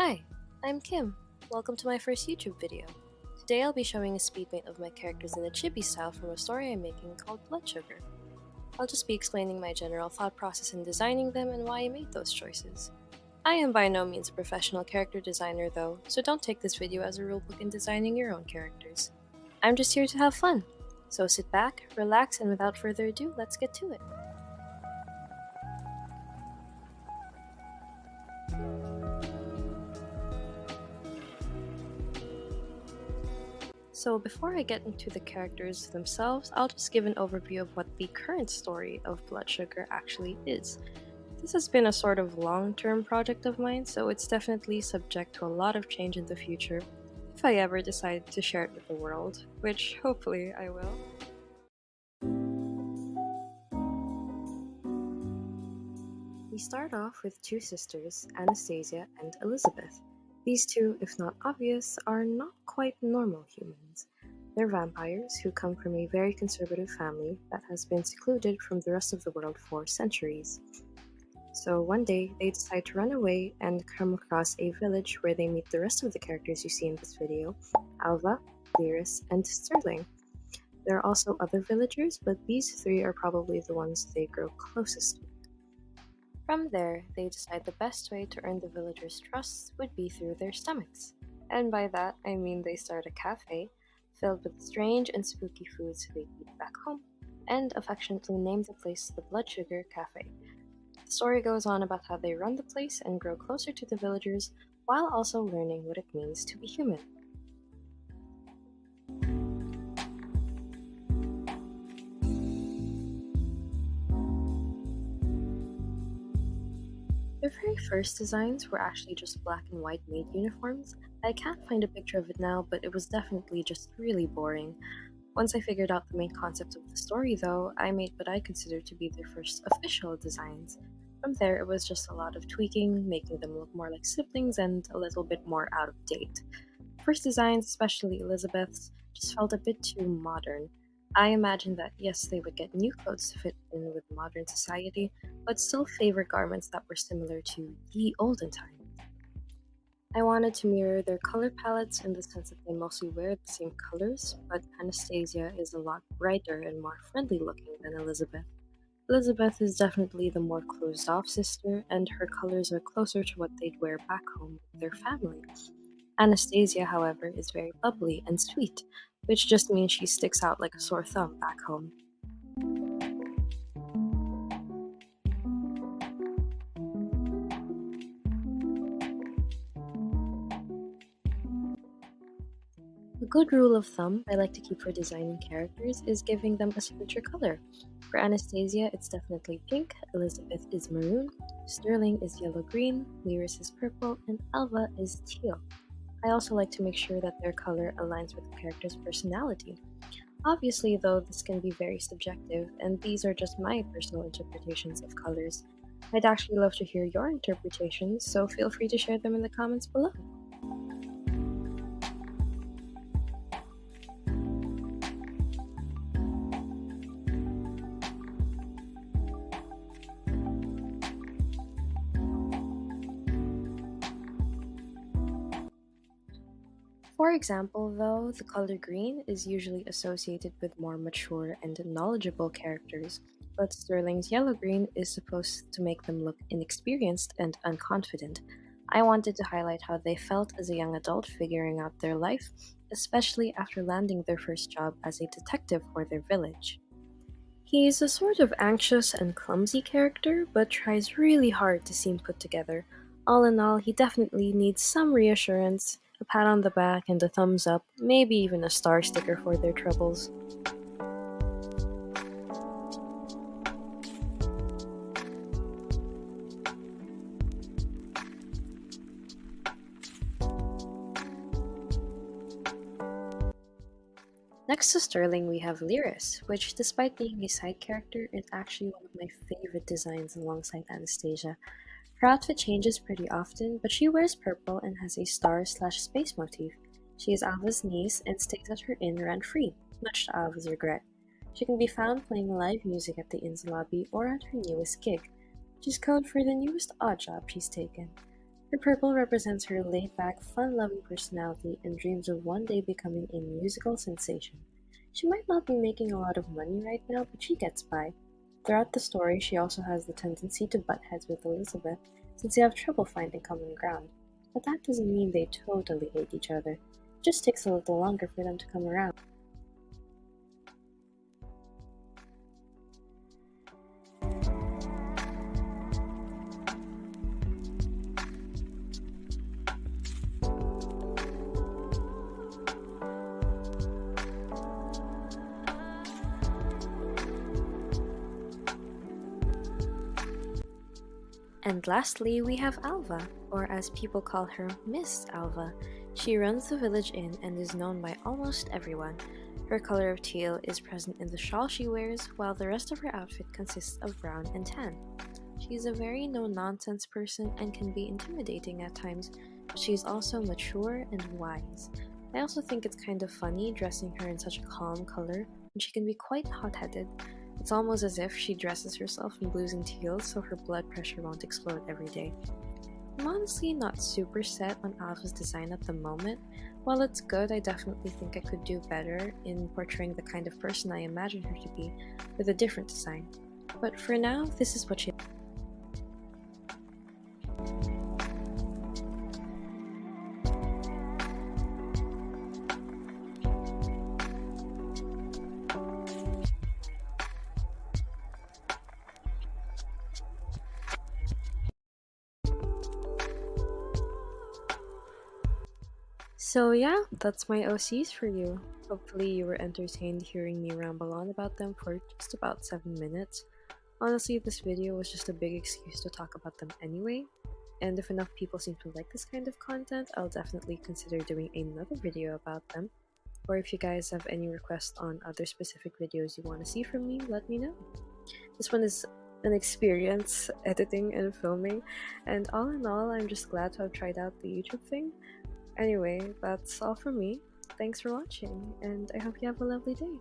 Hi, I'm Kim. Welcome to my first YouTube video. Today I'll be showing a speed paint of my characters in a chibi style from a story I'm making called Blood Sugar. I'll just be explaining my general thought process in designing them and why I made those choices. I am by no means a professional character designer though, so don't take this video as a rulebook in designing your own characters. I'm just here to have fun. So sit back, relax, and without further ado, let's get to it. So before I get into the characters themselves, I'll just give an overview of what the current story of Blood Sugar actually is. This has been a sort of long-term project of mine, so it's definitely subject to a lot of change in the future if I ever decide to share it with the world, which hopefully I will. We start off with two sisters, Anastasia and Elizabeth. These two, if not obvious, are not quite normal humans. They're vampires who come from a very conservative family that has been secluded from the rest of the world for centuries. So one day, they decide to run away and come across a village where they meet the rest of the characters you see in this video, Alva, Lyris, and Sterling. There are also other villagers, but these three are probably the ones they grow closest with. From there, they decide the best way to earn the villagers' trust would be through their stomachs. And by that, I mean they start a cafe filled with strange and spooky foods they eat back home, and affectionately name the place the Blood Sugar Cafe. The story goes on about how they run the place and grow closer to the villagers while also learning what it means to be human. Their very first designs were actually just black and white maid uniforms. I can't find a picture of it now, but it was definitely just really boring. Once I figured out the main concept of the story though, I made what I consider to be their first official designs. From there, it was just a lot of tweaking, making them look more like siblings and a little bit more out of date. First designs, especially Elizabeth's, just felt a bit too modern. I imagined that yes, they would get new clothes to fit in with modern society, but still favor garments that were similar to the olden times. I wanted to mirror their color palettes in the sense that they mostly wear the same colors, but Anastasia is a lot brighter and more friendly looking than Elizabeth. Elizabeth is definitely the more closed off sister, and her colors are closer to what they'd wear back home with their family. Anastasia, however, is very bubbly and sweet, which just means she sticks out like a sore thumb back home. A good rule of thumb I like to keep for designing characters is giving them a signature color. For Anastasia, it's definitely pink, Elizabeth is maroon, Sterling is yellow-green, Lyris is purple, and Alva is teal. I also like to make sure that their color aligns with the character's personality. Obviously, though, this can be very subjective, and these are just my personal interpretations of colors. I'd actually love to hear your interpretations, so feel free to share them in the comments below. For example, though, the color green is usually associated with more mature and knowledgeable characters, but Sterling's yellow-green is supposed to make them look inexperienced and unconfident. I wanted to highlight how they felt as a young adult figuring out their life, especially after landing their first job as a detective for their village. He's a sort of anxious and clumsy character, but tries really hard to seem put together. All in all, he definitely needs some reassurance, a pat on the back and a thumbs up, maybe even a star sticker for their troubles. Next to Sterling, we have Lyris, which, despite being a side character, is actually one of my favorite designs alongside Anastasia. Her outfit changes pretty often, but she wears purple and has a star/space motif. She is Alva's niece and stays at her inn rent-free, much to Alva's regret. She can be found playing live music at the inn's lobby or at her newest gig, which is code for the newest odd job she's taken. Her purple represents her laid-back, fun-loving personality and dreams of one day becoming a musical sensation. She might not be making a lot of money right now, but she gets by. Throughout the story, she also has the tendency to butt heads with Elizabeth, since they have trouble finding common ground. But that doesn't mean they totally hate each other. It just takes a little longer for them to come around. And lastly, we have Alva, or as people call her, Miss Alva. She runs the village inn and is known by almost everyone. Her color of teal is present in the shawl she wears, while the rest of her outfit consists of brown and tan. She's a very no-nonsense person and can be intimidating at times, but she's also mature and wise. I also think it's kind of funny dressing her in such a calm color when she can be quite hot-headed. It's almost as if she dresses herself in blues and teals so her blood pressure won't explode every day. I'm honestly not super set on Alpha's design at the moment. While it's good, I definitely think I could do better in portraying the kind of person I imagine her to be with a different design. But for now, this is what she. So yeah, that's my OCs for you. Hopefully you were entertained hearing me ramble on about them for just about 7 minutes. Honestly, this video was just a big excuse to talk about them anyway, and if enough people seem to like this kind of content, I'll definitely consider doing another video about them. Or if you guys have any requests on other specific videos you want to see from me, let me know. This one is an experience editing and filming, and all in all, I'm just glad to have tried out the YouTube thing. Anyway, that's all from me. Thanks for watching, and I hope you have a lovely day.